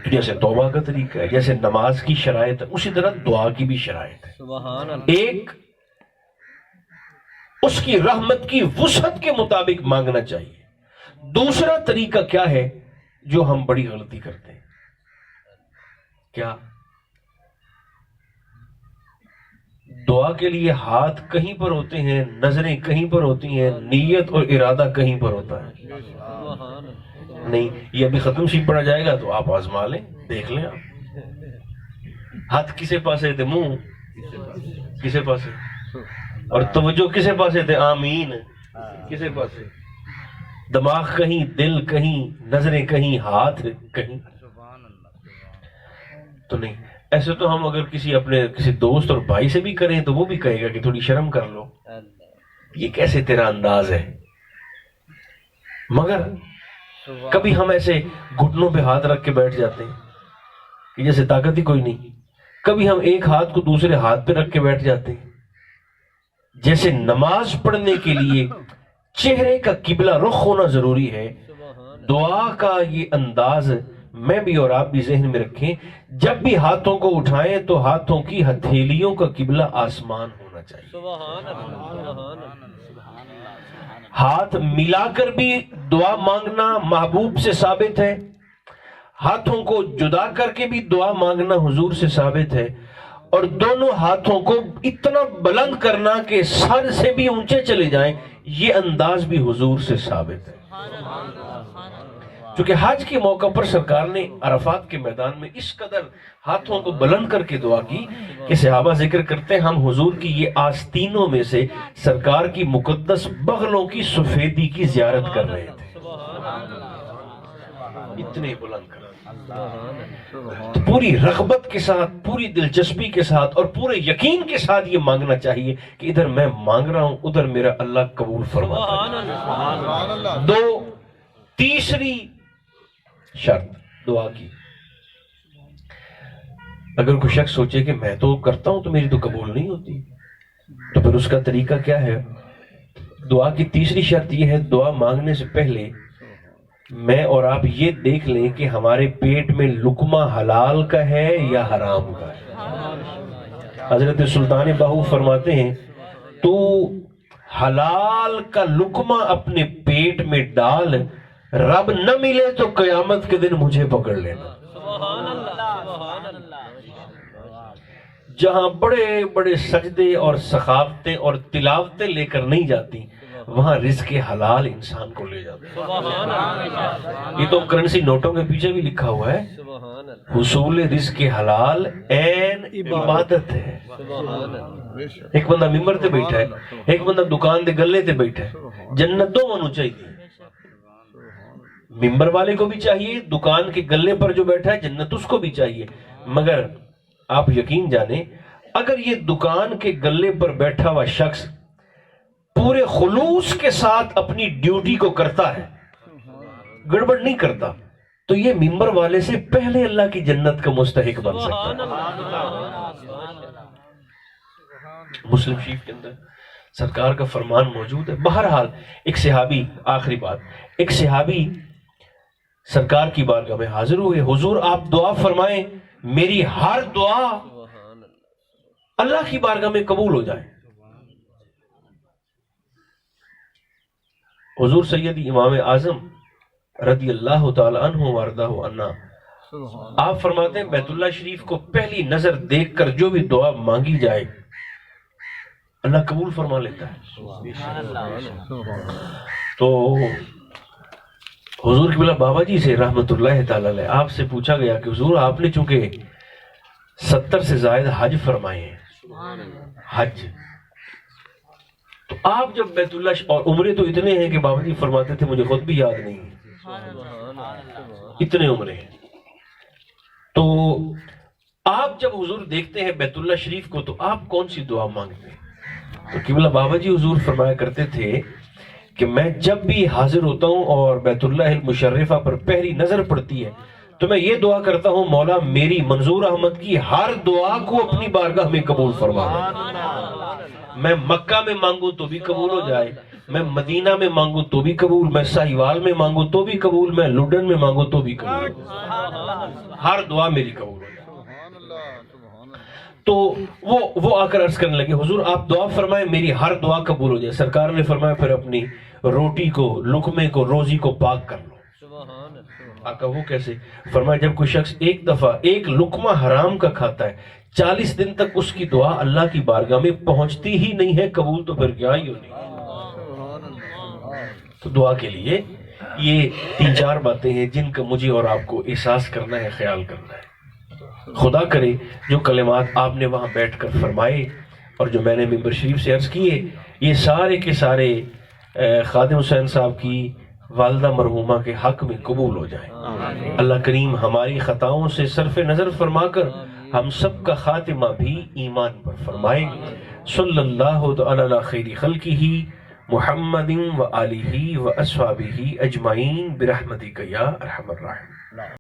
تو جیسے توبہ کا طریقہ ہے، جیسے نماز کی شرائط ہے، اسی طرح دعا کی بھی شرائط ہے۔ ایک اس کی رحمت کی وسعت کے مطابق مانگنا چاہیے۔ دوسرا طریقہ کیا ہے جو ہم بڑی غلطی کرتے ہیں؟ کیا دعا کے لیے ہاتھ کہیں پر ہوتے ہیں، نظریں کہیں پر ہوتی ہیں، نیت اور ارادہ کہیں پر ہوتا ہے؟ نہیں، یہ ابھی ختم شریف پڑھا جائے گا تو آپ آزما لیں، دیکھ لیں آپ ہاتھ کسے پاسے تھے، منہ کسے پاسے، اور توجہ کسے پاسے تھے، آمین کسے پاسے، دماغ کہیں، دل کہیں، نظریں کہیں، ہاتھ کہیں تو نہیں۔ ایسے تو ہم اگر کسی دوست اور بھائی سے بھی کریں تو وہ بھی کہے گا کہ تھوڑی شرم کر لو، یہ کیسے تیرا انداز ہے۔ مگر کبھی ہم ایسے گھٹنوں پہ ہاتھ رکھ کے بیٹھ جاتے ہیں کہ جیسے طاقت ہی کوئی نہیں۔ کبھی ہم ایک ہاتھ کو دوسرے ہاتھ پہ رکھ کے بیٹھ جاتے ہیں۔ جیسے نماز پڑھنے کے لیے چہرے کا قبلہ رخ ہونا ضروری ہے، دعا کا یہ انداز میں بھی اور آپ بھی ذہن میں رکھیں۔ جب بھی ہاتھوں کو اٹھائیں تو ہاتھوں کی ہتھیلیوں کا قبلہ آسمان ہونا چاہیے۔ ہاتھ ملا کر بھی دعا مانگنا محبوب سے ثابت ہے، ہاتھوں کو جدا کر کے بھی دعا مانگنا حضور سے ثابت ہے، اور دونوں ہاتھوں کو اتنا بلند کرنا کہ سر سے بھی اونچے چلے جائیں، یہ انداز بھی حضور سے ثابت ہے۔ چونکہ حج کے موقع پر سرکار نے عرفات کے میدان میں اس قدر ہاتھوں کو بلند کر کے دعا کی کہ صحابہ ذکر کرتے ہیں ہم حضور کی یہ آستینوں میں سے سرکار کی مقدس بغلوں کی سفیدی کی زیارت کر رہے تھے، اتنے بلند کر۔ تو پوری رغبت کے ساتھ، پوری دلچسپی کے ساتھ اور پورے یقین کے ساتھ یہ مانگنا چاہیے کہ ادھر میں مانگ رہا ہوں، ادھر میرا اللہ قبول فرماتا ہے۔ دو، تیسری شرط دعا کی، اگر کوئی شخص سوچے کہ میں تو کرتا ہوں تو میری تو قبول نہیں ہوتی، تو پھر اس کا طریقہ کیا ہے؟ دعا کی تیسری شرط یہ ہے، دعا مانگنے سے پہلے میں اور آپ یہ دیکھ لیں کہ ہمارے پیٹ میں لقمہ حلال کا ہے یا حرام کا ہے۔ حضرت سلطان باہو فرماتے ہیں تو حلال کا لقمہ اپنے پیٹ میں ڈال، رب نہ ملے تو قیامت کے دن مجھے پکڑ لینا۔ جہاں بڑے بڑے سجدے اور سخاوتیں اور تلاوتیں لے کر نہیں جاتی، وہاں رزق حلال انسان کو لے جاتا ہے۔ یہ تو کرنسی نوٹوں کے پیچھے بھی لکھا ہوا ہے، حصول رزق حلال عین عبادت ہے۔ ایک بندہ ممبر تے بیٹھا ہے، ایک بندہ دکان دے گلے تے بیٹھا ہے، جنت دو منو چاہیے، ممبر والے کو بھی چاہیے، دکان کے گلے پر جو بیٹھا ہے جنت اس کو بھی چاہیے۔ مگر آپ یقین جانیں اگر یہ دکان کے گلے پر بیٹھا ہوا شخص پورے خلوص کے ساتھ اپنی ڈیوٹی کو کرتا ہے، گڑبڑ نہیں کرتا، تو یہ ممبر والے سے پہلے اللہ کی جنت کا مستحق بن سکتا ہے۔ مسلم شریف کے اندر سرکار کا فرمان موجود ہے۔ بہرحال ایک صحابی، آخری بات، ایک صحابی سرکار کی بارگاہ میں حاضر ہوئے، حضور آپ دعا فرمائیں میری ہر دعا اللہ کی بارگاہ میں قبول ہو جائے۔ حضور سیدی امام اعظم رضی اللہ تعالی عنہ وارضہ عنا آپ فرماتے ہیں بیت اللہ شریف کو پہلی نظر دیکھ کر جو بھی دعا مانگی جائے اللہ قبول فرما لیتا ہے۔ تو حضور قبلہ بابا جی سے رحمت اللہ تعالی علیہ آپ سے پوچھا گیا کہ حضور آپ نے چونکہ 70 سے زائد حج فرمائے ہیں، حج تو آپ جب بیت اللہ اور عمرے تو اتنے ہیں کہ بابا جی فرماتے تھے مجھے خود بھی یاد نہیں، اتنے عمرے ہیں، تو آپ جب حضور دیکھتے ہیں بیت اللہ شریف کو تو آپ کون سی دعا مانگتے ہیں؟ تو قبلہ بابا جی حضور فرمایا کرتے تھے کہ میں جب بھی حاضر ہوتا ہوں اور بیت اللہ المشرفہ پر پہلی نظر پڑتی ہے تو میں یہ دعا کرتا ہوں مولا میری منظور احمد کی ہر دعا کو اپنی بارگاہ میں قبول فرما، میں مکہ میں مانگوں تو بھی قبول ہو جائے، میں مدینہ میں مانگوں تو بھی قبول، میں ساہیوال میں مانگوں تو بھی قبول، میں لڈن میں مانگوں تو بھی قبول، ہر دعا میری قبول ہو جائے۔ تو وہ آ کر عرض کرنے لگے حضور آپ دعا فرمائیں میری ہر دعا قبول ہو جائے۔ سرکار نے فرمایا پھر اپنی روٹی کو، لقمے کو، روزی کو پاک کر لو۔ آقا وہ کیسے؟ فرمایا جب کوئی شخص ایک دفعہ ایک لقمہ حرام کا کھاتا ہے 40 دن تک اس کی دعا اللہ کی بارگاہ میں پہنچتی ہی نہیں ہے قبول، تو پھر کیا ہی ہونی۔ تو دعا کے لیے یہ 3-4 باتیں ہیں جن کا مجھے اور آپ کو احساس کرنا ہے، خیال کرنا ہے۔ خدا کرے جو کلمات آپ نے وہاں بیٹھ کر فرمائے اور جو میں نے ممبر شریف سے عرض کیے، یہ سارے کے سارے خادم حسین صاحب کی والدہ مرحومہ کے حق میں قبول ہو جائیں۔ اللہ کریم ہماری خطاؤں سے صرف نظر فرما کر ہم سب کا خاتمہ بھی ایمان پر فرمائے۔ صلی اللہ علی خیر خلقہ محمد و آلہ و اصحابہ اجمعین برحمتک یا ارحم الراحمین۔